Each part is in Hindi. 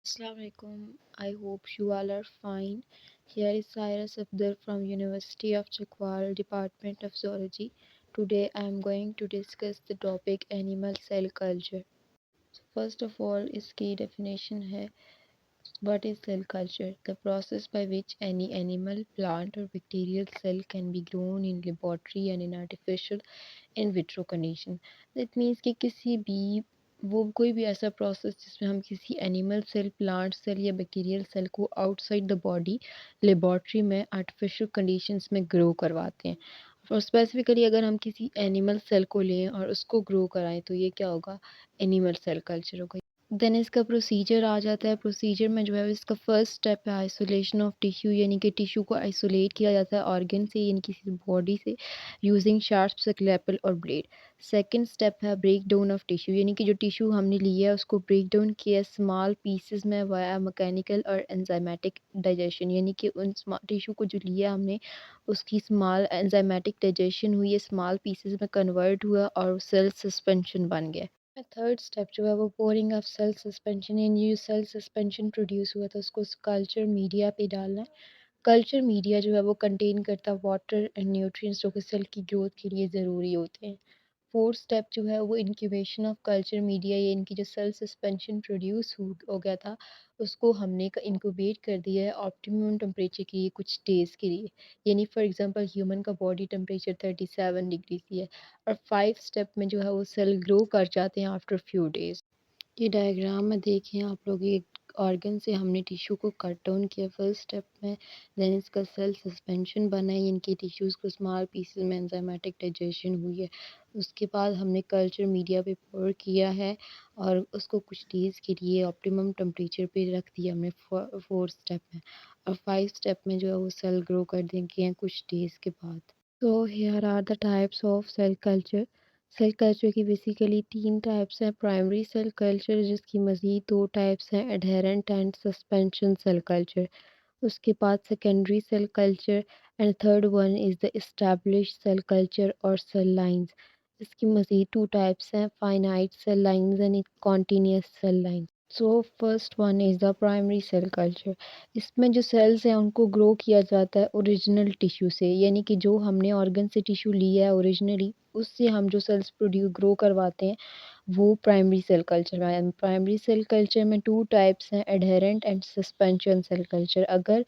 Assalamualaikum. I hope you all are fine. Here is Cyrus Abdur from University of Chakwal, Department of Zoology. Today I am going to discuss the topic animal cell culture. First of all, इसकी definition है what is cell culture? The process by which any animal, plant or bacterial cell can be grown in laboratory and in artificial in vitro condition. That means कि किसी भी वो कोई भी ऐसा प्रोसेस जिसमें हम किसी एनिमल सेल, प्लांट सेल या बैक्टीरियल सेल को आउटसाइड द बॉडी लेबॉर्ट्री में आर्टिफिशियल कंडीशंस में ग्रो करवाते हैं। और स्पेसिफिकली अगर हम किसी एनिमल सेल को लें और उसको ग्रो कराएं तो ये क्या होगा? एनिमल सेल कल्चर होगा। देन इसका प्रोसीजर आ जाता है। प्रोसीजर में जो है इसका फर्स्ट स्टेप है आइसोलेशन ऑफ टिश्यू, यानी कि टिश्यू को आइसोलेट किया जाता है ऑर्गन से, यानी किसी बॉडी से, यूजिंग शार्प स्कैलपेल और ब्लेड। सेकंड स्टेप है ब्रेक डाउन ऑफ टिश्यू, यानी कि जो टिश्यू हमने लिया है उसको ब्रेक डाउन किया स्मॉल पीसेस में वाया मैकेनिकल और एंजाइमेटिक डाइजेशन, यानी कि उन टिश्यू को जो लिया हमने उसकी स्मॉल एंजाइमेटिक डाइजेशन हुई है, स्मॉल पीसेस में कन्वर्ट हुआ और सेल सस्पेंशन बन गया। थर्ड स्टेप जो है वो पोरिंग ऑफ सेल सस्पेंशन, यानी जो सेल सस्पेंशन प्रोड्यूस हुआ था उसको कल्चर मीडिया पे डालना है। कल्चर मीडिया जो है वो कंटेन करता है वाटर एंड न्यूट्रिएंट्स जो कि सेल की ग्रोथ के लिए ज़रूरी होते हैं। फोर्थ स्टेप जो है वो इंक्यूबेशन ऑफ कल्चर मीडिया, ये इनकी जो सेल सस्पेंशन प्रोड्यूस हो गया था उसको हमने इंक्यूबेट कर दिया है ऑप्टिमम टेम्परेचर के लिए कुछ डेज़ के लिए, यानी फॉर एग्जांपल ह्यूमन का बॉडी टेम्परेचर 37 डिग्री सी है और 5 स्टेप में जो है वो सेल ग्रो कर जाते हैं आफ्टर फ्यू डेज़। ये डायग्राम में देखें आप लोग, ये ऑर्गन से हमने टिश्यू को कट डाउन किया फर्स्ट स्टेप में, देन इसका सेल सस्पेंशन बना है, इनके टिश्यूज़ को स्मॉल पीसेस में एंजाइमेटिक डाइजेशन हुई है। उसके बाद हमने कल्चर मीडिया पे पोर किया है और उसको कुछ डेज़ के लिए ऑप्टिमम टेम्परेचर पे रख दिया हमने फोर्थ स्टेप में, और 5 स्टेप में जो है वो सेल ग्रो कर देंगे हैं कुछ डेज़ के बाद। So here are the types of cell culture. Cell culture की बेसिकली 3 टाइप्स हैं। प्राइमरी सेल कल्चर जिसकी मज़ीद 2 टाइप्स हैं, adherent and suspension cell culture. उसके बाद secondary cell culture and third one is the established cell culture और सेल लाइंस। इसकी मज़ीद 2 टाइप्स हैं, finite cell lines and continuous cell lines. So first one is the primary cell culture. इसमें जो सेल्स हैं उनको ग्रो किया जाता है ओरिजिनल टिश्यू से, यानी कि जो हमने ऑर्गन से टिश्यू लिया है ओरिजिनली उससे हम जो सेल्स प्रोड्यूस ग्रो करवाते हैं वो प्राइमरी सेल कल्चर में। प्राइमरी सेल कल्चर में 2 टाइप्स हैं, adherent and suspension cell culture. अगर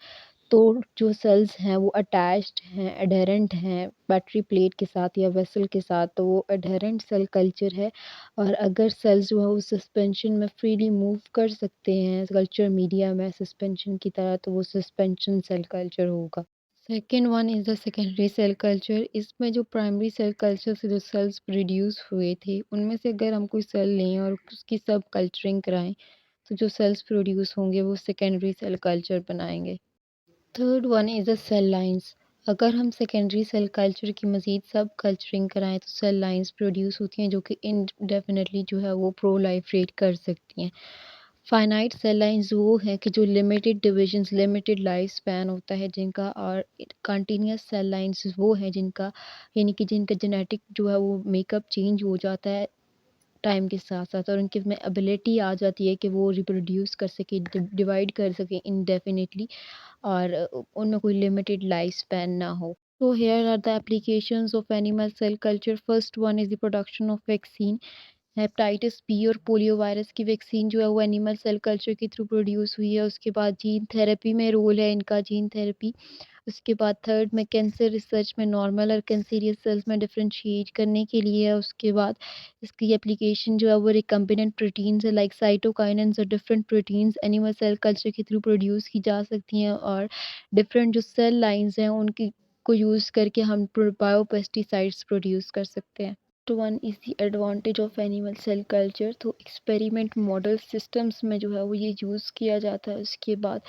तो जो सेल्स हैं वो अटैच्ड हैं, एडहेरेंट हैं बैटरी प्लेट के साथ या वेसल के साथ, तो वो एडहेरेंट सेल कल्चर है। और अगर सेल्स जो है वो सस्पेंशन में फ्रीली मूव कर सकते हैं कल्चर मीडिया में सस्पेंशन की तरह, तो वो सस्पेंशन सेल कल्चर होगा। Second one is the secondary cell culture. इसमें जो प्राइमरी सेल कल्चर से जो सेल्स प्रोड्यूस हुए थे उनमें से अगर हम कोई सेल लें और उसकी सब कल्चरिंग कराएं तो जो सेल्स प्रोड्यूस होंगे वो सेकेंडरी सेल कल्चर बनाएंगे। Third one is the cell lines. अगर हम सेकेंडरी सेल कल्चर की मज़ीद सब कल्चरिंग कराएं तो सेल लाइंस प्रोड्यूस होती हैं जो कि इनडेफिनेटली जो है वो प्रोलाइफरेट कर सकती हैं। फाइनाइट सेल लाइंस वो हैं कि जो limited divisions, limited life span होता है जिनका, और कंटिन्यूस सेल लाइंस वो हैं जिनका, यानी कि जिनका जेनेटिक जो है वो मेकअप चेंज हो जाता है टाइम के साथ-साथ और उनके में एबिलिटी आ जाती है कि वो रिप्रोड्यूस कर सकें, डिवाइड कर सकें इंडेफिनिटली, और उनमें कोई लिमिटेड लाइफ स्पैन ना हो। So here are the applications of animal cell culture. First one is the production of vaccine. Hepatitis B और पोलियो वायरस की वैक्सीन जो है वो एनिमल सेल कल्चर के थ्रू प्रोड्यूस हुई है। उसके बाद जीन थेरेपी में रोल है इनका, जीन थेरेपी। उसके बाद थर्ड में कैंसर रिसर्च में नॉर्मल और कैंसरियस सेल्स में डिफरेंशिएट करने के लिए है। उसके बाद इसकी एप्लीकेशन जो है वो रिकम्बिनेंट प्रोटीन्स है लाइक साइटोकाइनेंस और different proteins animal cell culture के थ्रू प्रोड्यूस की जा सकती हैं, और डिफरेंट जो सेल लाइंस हैं उनकी को यूज़ करके हम बायोपेस्टिसाइड्स प्रोड्यूस कर सकते हैं। तो one is the advantage of animal cell culture. तो एक्सपेरिमेंट मॉडल सिस्टम्स में जो है वो ये यूज़ किया जाता है। उसके बाद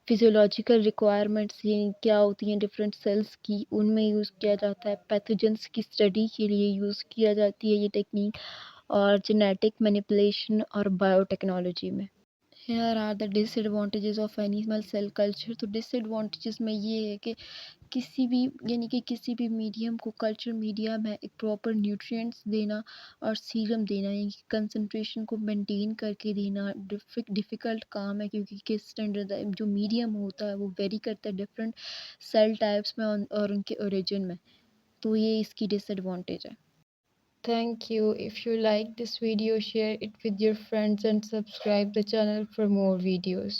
फिजियोलॉजिकल रिक्वायरमेंट्स ये क्या होती हैं डिफरेंट सेल्स की, उनमें यूज़ किया जाता है। पैथोजेंस की स्टडी के लिए यूज़ किया जाती है ये टेक्निक, और जेनेटिक मैनिपुलेशन और बायोटेक्नोलॉजी में। Here are the disadvantages of animal cell culture. तो डिसएडवांटेजेस में ये है कि किसी भी यानी कि किसी भी मीडियम को कल्चर मीडिया में एक प्रॉपर न्यूट्रिएंट्स देना और सीरम देना यानी कि कंसंट्रेशन को मेंटेन करके देना डिफ़िकल्ट काम है, क्योंकि किस स्टैंडर्ड जो मीडियम होता है वो वेरी करता है डिफरेंट सेल टाइप्स में और उनके ओरिजिन में। तो ये इसकी डिसएडवांटेज है। Thank you. If you like this video, share it with your friends and subscribe the channel for more videos.